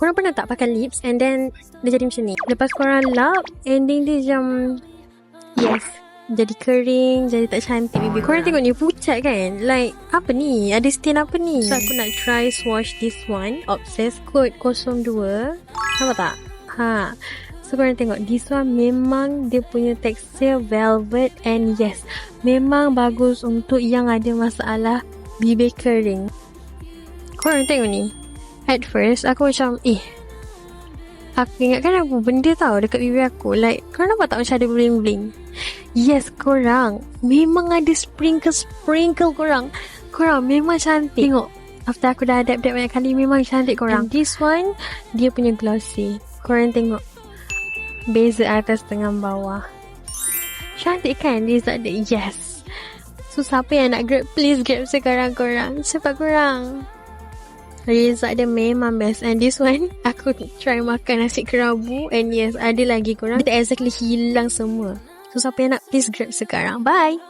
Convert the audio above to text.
Korang pernah tak pakai lips and then dia jadi macam ni? Lepas korang lap, ending dia macam yes, jadi kering, jadi tak cantik bibir. Korang tengok ni pucat kan? Like apa ni? Ada stain apa ni? So aku nak try swatch this one, Obsessed Code 02. Nampak tak? So korang tengok, this one memang dia punya tekstur velvet, and yes, memang bagus untuk yang ada masalah bibir kering. Korang tengok ni, at first aku macam aku ingatkan apa benda tau dekat bibir aku. Like korang nampak tak macam ada bling-bling? Yes, korang memang ada sprinkle korang memang cantik. Tengok, after aku dah adapt banyak kali, memang cantik korang. And this one, dia punya glossy. Korang tengok beza atas dengan bawah. Cantik kan result dia? Yes. So siapa yang nak grab, please grab sekarang korang. Cepat korang. Result dia memang best. And this one, aku try makan nasi kerabu, and yes, ada lagi korang. Dia exactly hilang semua. So siapa yang nak, please grab sekarang. Bye.